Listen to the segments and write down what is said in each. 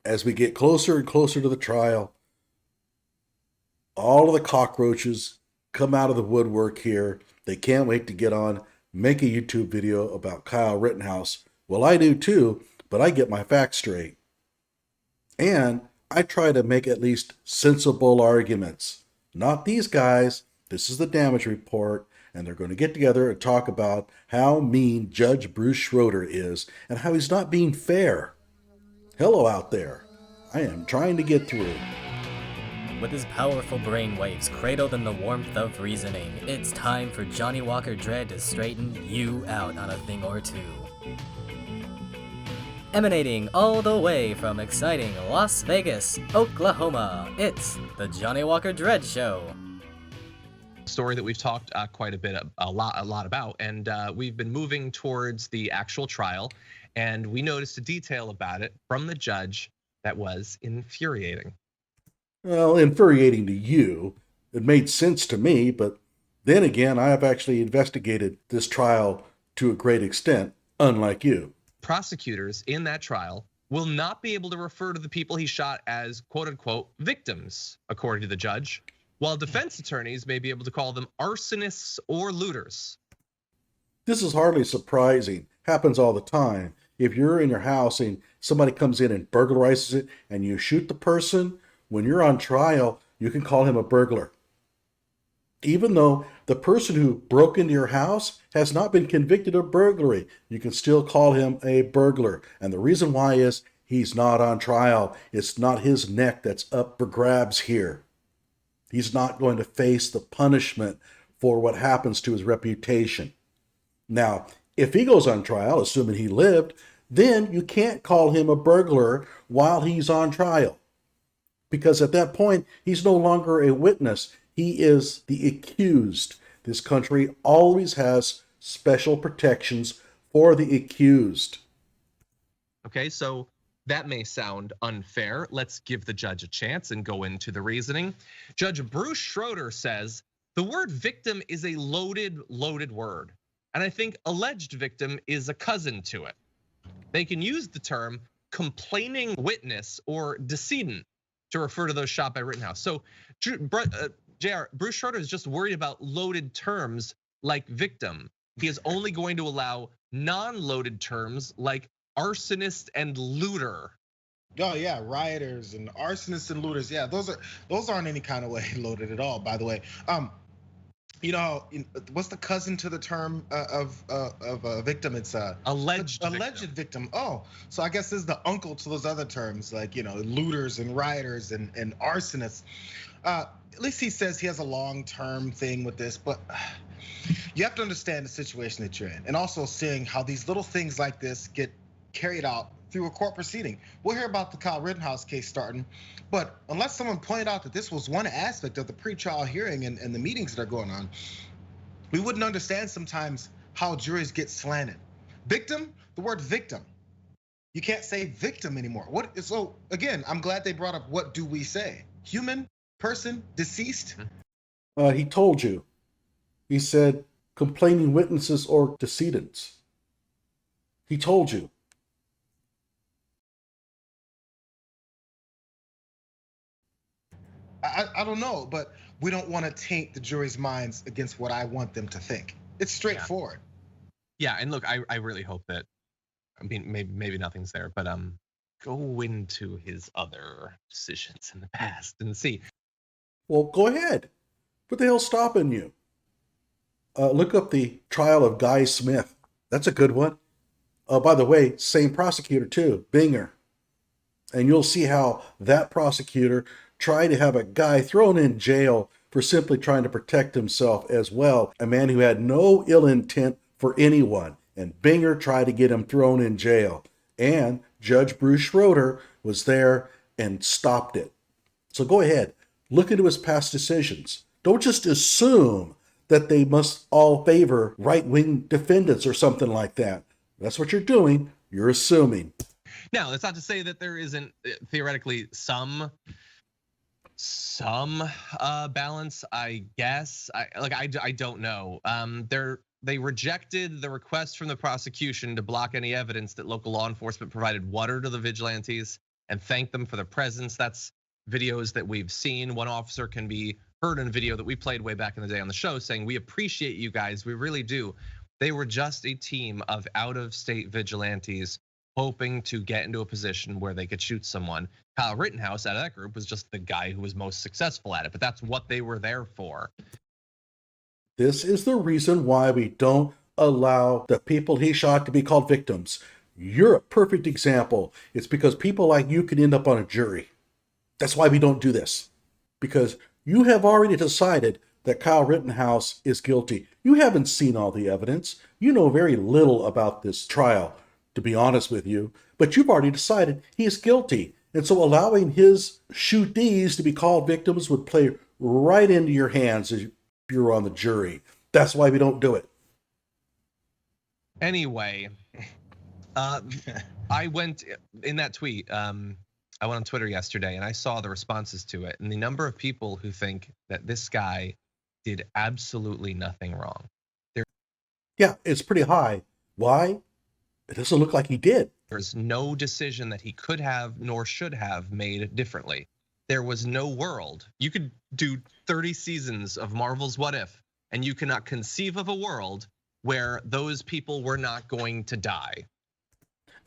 as we get closer and closer to the trial, all of the cockroaches come out of the woodwork here. They can't wait to get on, make a YouTube video about Kyle Rittenhouse. Well, I do too, but I get my facts straight. And I try to make at least sensible arguments. Not these guys. This is the damage report, and they're going to get together and talk about how mean Judge Bruce Schroeder is and how he's not being fair. Hello out there. I am trying to get through. With his powerful brainwaves cradled in the warmth of reasoning, it's time for Johnnie Walker Dread to straighten you out on a thing or two. Emanating all the way from exciting Las Vegas, Oklahoma, it's the Johnnie Walker Dread Show. Story that we've talked quite a lot about, and we've been moving towards the actual trial, and we noticed a detail about it from the judge that was infuriating. Well, infuriating to you. It made sense to me, but then again, I have actually investigated this trial to a great extent, unlike you. Prosecutors in that trial will not be able to refer to the people he shot as quote unquote victims, according to the judge, while defense attorneys may be able to call them arsonists or looters. This is hardly surprising. Happens all the time. If you're in your house and somebody comes in and burglarizes it and you shoot the person, when you're on trial, you can call him a burglar. Even though the person who broke into your house has not been convicted of burglary, you can still call him a burglar. And the reason why is he's not on trial. It's not his neck that's up for grabs here. He's not going to face the punishment for what happens to his reputation. Now, if he goes on trial, assuming he lived, then you can't call him a burglar while he's on trial. Because at that point, he's no longer a witness. He is the accused. This country always has special protections for the accused. Okay, so that may sound unfair. Let's give the judge a chance and go into the reasoning. Judge Bruce Schroeder says the word victim is a loaded word. And I think alleged victim is a cousin to it. They can use the term complaining witness or decedent to refer to those shot by Rittenhouse. So JR, Bruce Schroeder is just worried about loaded terms like victim. He is only going to allow non-loaded terms like arsonist and looter. Oh yeah, rioters and arsonists and looters. Yeah, those aren't any kind of way loaded at all. By the way, you know what's the cousin to the term of a victim? It's alleged victim. Oh, so I guess this is the uncle to those other terms like looters and rioters and arsonists. At least he says he has a long-term thing with this, but you have to understand the situation that you're in, and also seeing how these little things like this get carried out through a court proceeding. We'll hear about the Kyle Rittenhouse case starting, but unless someone pointed out that this was one aspect of the pretrial hearing and the meetings that are going on, we wouldn't understand sometimes how juries get slanted. Victim, the word victim. You can't say victim anymore. So again, I'm glad they brought up what do we say? Human, person, deceased? He told you. He said complaining witnesses or decedents. He told you. I don't know, but we don't want to taint the jury's minds against what I want them to think. It's straightforward. Yeah, and look, I really hope that, I mean, maybe nothing's there, but go into his other decisions in the past and see. Well, go ahead. What the hell's stopping you? Look up the trial of Guy Smith. That's a good one. By the way, same prosecutor too, Binger. And you'll see how that prosecutor tried to have a guy thrown in jail for simply trying to protect himself as well. A man who had no ill intent for anyone. And Binger tried to get him thrown in jail. And Judge Bruce Schroeder was there and stopped it. So go ahead, look into his past decisions. Don't just assume that they must all favor right-wing defendants or something like that. That's what you're doing. You're assuming. Now, that's not to say that there isn't theoretically some balance, I guess. I don't know. They rejected the request from the prosecution to block any evidence that local law enforcement provided water to the vigilantes. and thank them for their presence. That's videos that we've seen. One officer can be heard in a video that we played way back in the day on the show saying, "We appreciate you guys, we really do." They were just a team of out-of-state vigilantes hoping to get into a position where they could shoot someone. Kyle Rittenhouse out of that group was just the guy who was most successful at it, but that's what they were there for. This is the reason why we don't allow the people he shot to be called victims. You're a perfect example. It's because people like you can end up on a jury. That's why we don't do this. Because you have already decided that Kyle Rittenhouse is guilty. You haven't seen all the evidence. You know very little about this trial, to be honest with you. But you've already decided he is guilty. And so allowing his shootees to be called victims would play right into your hands if you're on the jury. That's why we don't do it. Anyway, I went in that tweet. I went on Twitter yesterday and I saw the responses to it, and the number of people who think that this guy did absolutely nothing wrong. Yeah, it's pretty high. Why? It doesn't look like he did. There's no decision that he could have nor should have made differently. There was no world. You could do 30 seasons of Marvel's What If, and you cannot conceive of a world where those people were not going to die.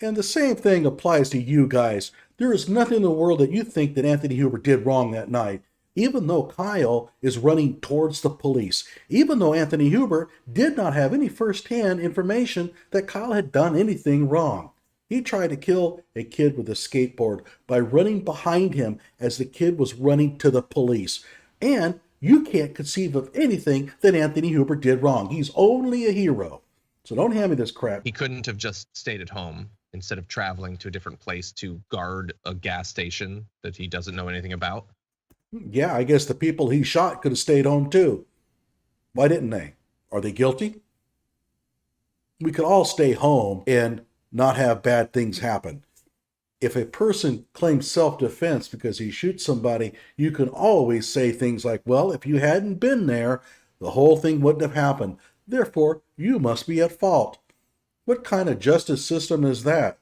And the same thing applies to you guys. There is nothing in the world that you think that Anthony Huber did wrong that night, even though Kyle is running towards the police, even though Anthony Huber did not have any firsthand information that Kyle had done anything wrong. He tried to kill a kid with a skateboard by running behind him as the kid was running to the police. And you can't conceive of anything that Anthony Huber did wrong. He's only a hero. So don't hand me this crap. He couldn't have just stayed at home instead of traveling to a different place to guard a gas station that he doesn't know anything about. Yeah, I guess the people he shot could have stayed home too. Why didn't they? Are they guilty? We could all stay home and not have bad things happen. If a person claims self-defense because he shoots somebody, you can always say things like, well, if you hadn't been there, the whole thing wouldn't have happened. Therefore, you must be at fault. What kind of justice system is that?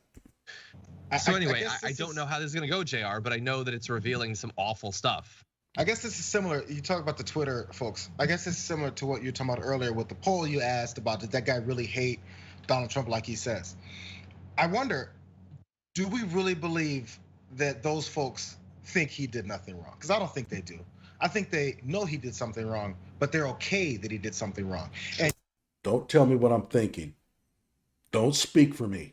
So anyway, I don't know how this is going to go, JR, but I know that it's revealing some awful stuff. I guess this is similar. You talk about the Twitter folks. I guess it's similar to what you were talking about earlier with the poll you asked about, did that guy really hate Donald Trump like he says? I wonder, do we really believe that those folks think he did nothing wrong? Because I don't think they do. I think they know he did something wrong, but they're okay that he did something wrong. And don't tell me what I'm thinking. Don't speak for me.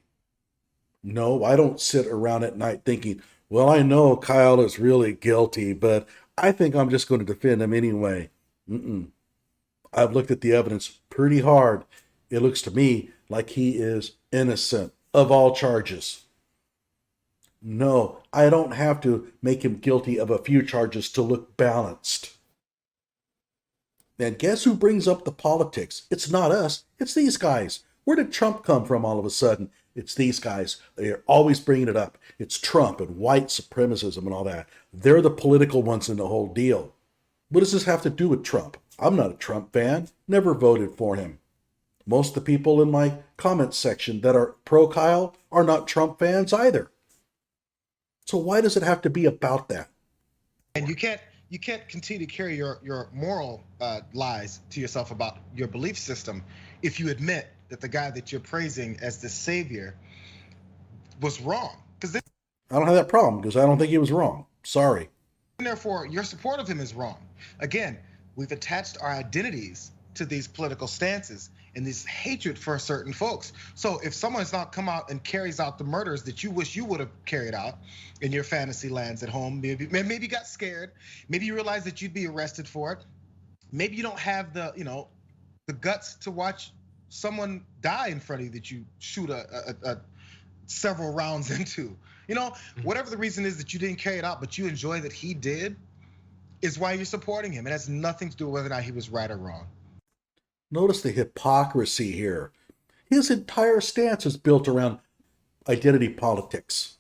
No, I don't sit around at night thinking, well, I know Kyle is really guilty, but I think I'm just going to defend him anyway. I've looked at the evidence pretty hard. It looks to me like he is innocent of all charges. No, I don't have to make him guilty of a few charges to look balanced. And guess who brings up the politics? It's not us, it's these guys. Where did Trump come from all of a sudden? It's these guys. They're always bringing it up. It's Trump and white supremacism and all that. They're the political ones in the whole deal. What does this have to do with Trump? I'm not a Trump fan. Never voted for him. Most of the people in my comment section that are pro-Kyle are not Trump fans either. So why does it have to be about that? And you can't continue to carry your moral lies to yourself about your belief system if you admit that the guy that you're praising as the savior was wrong. Because I don't have that problem because I don't think he was wrong. Sorry. Therefore, your support of him is wrong. Again, we've attached our identities to these political stances and this hatred for certain folks. So if someone's not come out and carries out the murders that you wish you would have carried out in your fantasy lands at home, maybe you got scared, maybe you realized that you'd be arrested for it, maybe you don't have the guts to watch someone die in front of you that you shoot a several rounds into. Whatever the reason is that you didn't carry it out, but you enjoy that he did, is why you're supporting him. It has nothing to do with whether or not he was right or wrong. Notice the hypocrisy here. His entire stance is built around identity politics.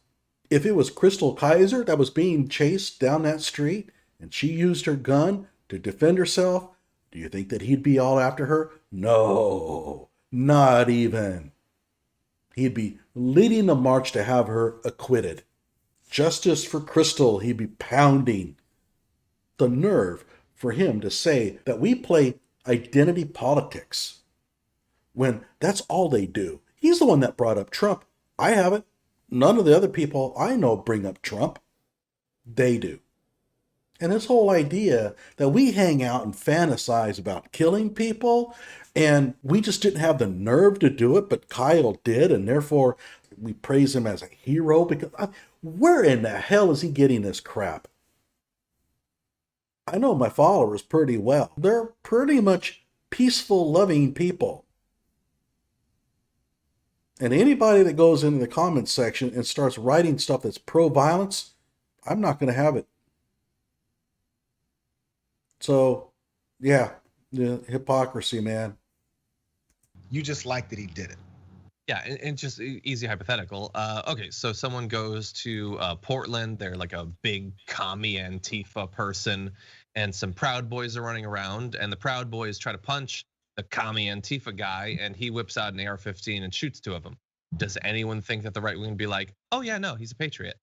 If it was Crystal Kaiser that was being chased down that street and she used her gun to defend herself, do you think that he'd be all after her? No, not even. He'd be leading the march to have her acquitted. Justice for Crystal, he'd be pounding. The nerve for him to say that we play identity politics when that's all they do. He's the one that brought up Trump. I haven't. None of the other people I know bring up Trump. They do. And this whole idea that we hang out and fantasize about killing people, and we just didn't have the nerve to do it, but Kyle did, and therefore we praise him as a hero. Because where in the hell is he getting this crap? I know my followers pretty well. They're pretty much peaceful, loving people. And anybody that goes into the comments section and starts writing stuff that's pro-violence, I'm not going to have it. So, yeah, hypocrisy, man. You just like that he did it. Yeah, and just easy hypothetical. Okay, so someone goes to Portland. They're like a big commie Antifa person, and some Proud Boys are running around, and the Proud Boys try to punch the commie Antifa guy, and he whips out an AR-15 and shoots two of them. Does anyone think that the right wing would be like, oh yeah, no, he's a patriot?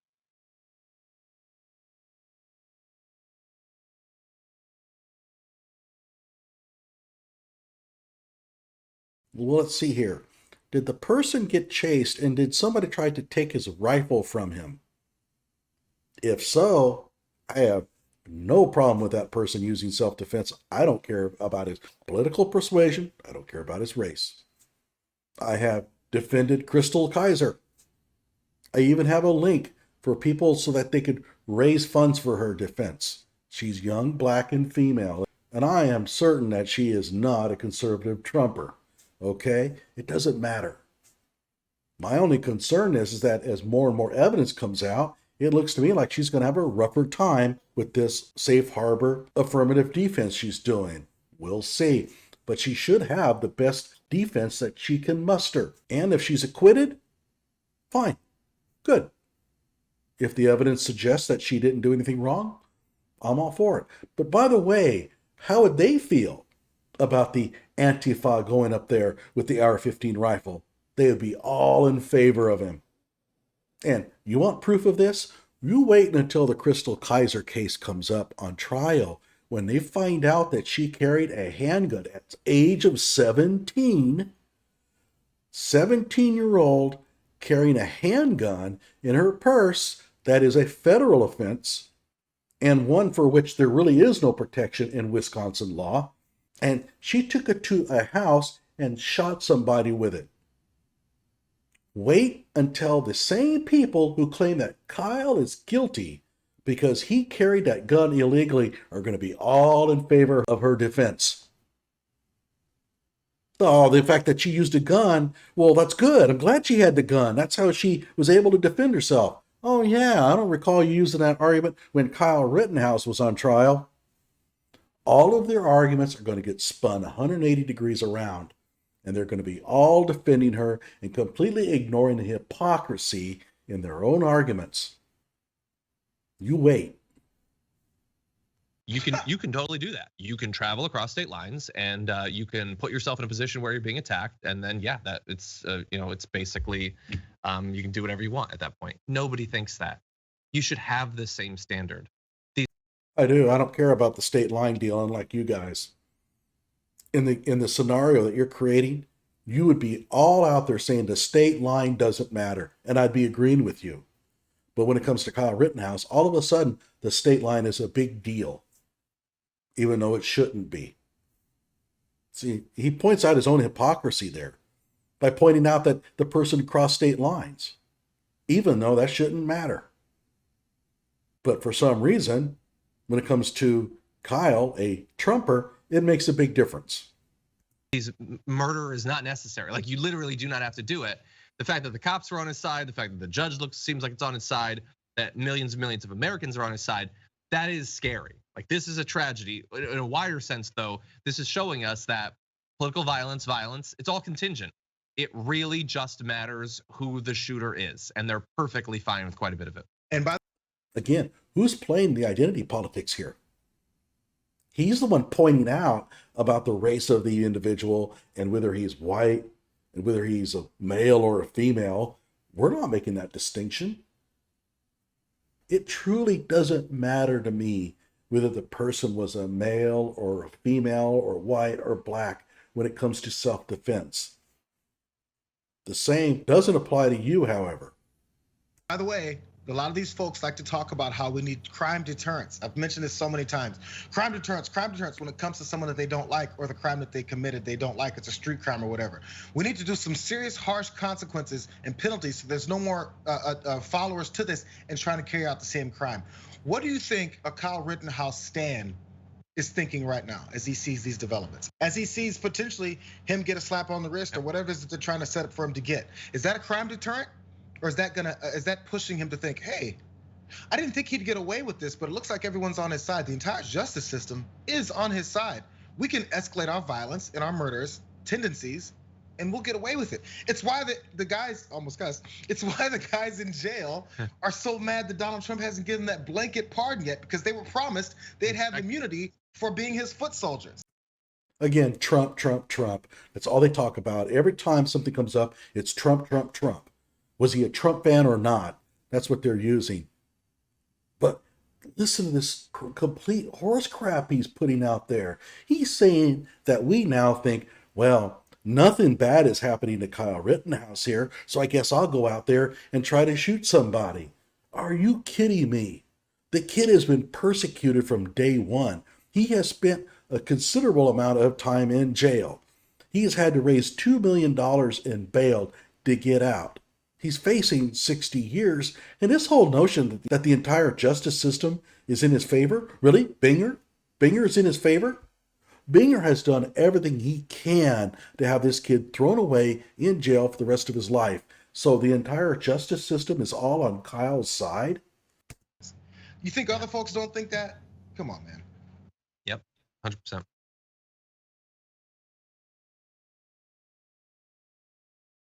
Well, let's see here. Did the person get chased, and did somebody try to take his rifle from him? If so, I have no problem with that person using self-defense. I don't care about his political persuasion. I don't care about his race. I have defended Crystal Kaiser. I even have a link for people so that they could raise funds for her defense. She's young, black, and female, and I am certain that she is not a conservative Trumper. Okay? It doesn't matter. My only concern is that as more and more evidence comes out, it looks to me like she's going to have a rougher time with this safe harbor affirmative defense she's doing. We'll see. But she should have the best defense that she can muster. And if she's acquitted, fine. Good. If the evidence suggests that she didn't do anything wrong, I'm all for it. But by the way, how would they feel about the Antifa going up there with the AR-15 rifle? They would be all in favor of him. And you want proof of this? You wait until the Crystal Kaiser case comes up on trial. When they find out that she carried a handgun at the age of 17, 17-year-old carrying a handgun in her purse, that is a federal offense, and one for which there really is no protection in Wisconsin law. And she took it to a house and shot somebody with it. Wait until the same people who claim that Kyle is guilty because he carried that gun illegally are going to be all in favor of her defense. Oh, the fact that she used a gun, well, that's good. I'm glad she had the gun. That's how she was able to defend herself. Oh, yeah, I don't recall you using that argument when Kyle Rittenhouse was on trial. All of their arguments are going to get spun 180 degrees around, and they're going to be all defending her and completely ignoring the hypocrisy in their own arguments. You wait. You can totally do that. You can travel across state lines, and you can put yourself in a position where you're being attacked, and then yeah, that it's it's basically you can do whatever you want at that point. Nobody thinks that. You should have the same standard. I do. I don't care about the state line deal, unlike you guys. In the scenario that you're creating, you would be all out there saying the state line doesn't matter, and I'd be agreeing with you. But when it comes to Kyle Rittenhouse, all of a sudden the state line is a big deal, even though it shouldn't be. See, he points out his own hypocrisy there by pointing out that the person crossed state lines, even though that shouldn't matter. But for some reason, when it comes to Kyle, a Trumper, it makes a big difference. Murder is not necessary. Like, you literally do not have to do it. The fact that the cops are on his side, the fact that the judge seems like it's on his side, that millions and millions of Americans are on his side, that is scary. Like, this is a tragedy. In a wider sense, though, this is showing us that political violence, it's all contingent. It really just matters who the shooter is, and they're perfectly fine with quite a bit of it. And Again, who's playing the identity politics here? He's the one pointing out about the race of the individual and whether he's white and whether he's a male or a female. We're not making that distinction. It truly doesn't matter to me whether the person was a male or a female or white or black when it comes to self-defense. The same doesn't apply to you, however. By the way, a lot of these folks like to talk about how we need crime deterrence. I've mentioned this so many times. Crime deterrence when it comes to someone that they don't like or the crime that they committed they don't like. It's a street crime or whatever. We need to do some serious, harsh consequences and penalties so there's no more followers to this and trying to carry out the same crime. What do you think a Kyle Rittenhouse stan is thinking right now as he sees these developments? As he sees potentially him get a slap on the wrist or whatever it is that they're trying to set up for him to get. Is that a crime deterrent? Or is that pushing him to think, hey, I didn't think he'd get away with this, but it looks like everyone's on his side. The entire justice system is on his side. We can escalate our violence and our murders tendencies, and we'll get away with it. It's why the guys, almost cussed, it's why the guys in jail are so mad that Donald Trump hasn't given that blanket pardon yet, because they were promised they'd have immunity for being his foot soldiers. Again, Trump, Trump, Trump. That's all they talk about. Every time something comes up, it's Trump, Trump, Trump. Was he a Trump fan or not? That's what they're using. But listen to this complete horse crap he's putting out there. He's saying that we now think, well, nothing bad is happening to Kyle Rittenhouse here, so I guess I'll go out there and try to shoot somebody. Are you kidding me? The kid has been persecuted from day one. He has spent a considerable amount of time in jail. He has had to raise $2 million in bail to get out. He's facing 60 years, and this whole notion that the entire justice system is in his favor, really? Binger is in his favor? Binger has done everything he can to have this kid thrown away in jail for the rest of his life. So the entire justice system is all on Kyle's side? You think other folks don't think that? Come on, man. Yep, 100%.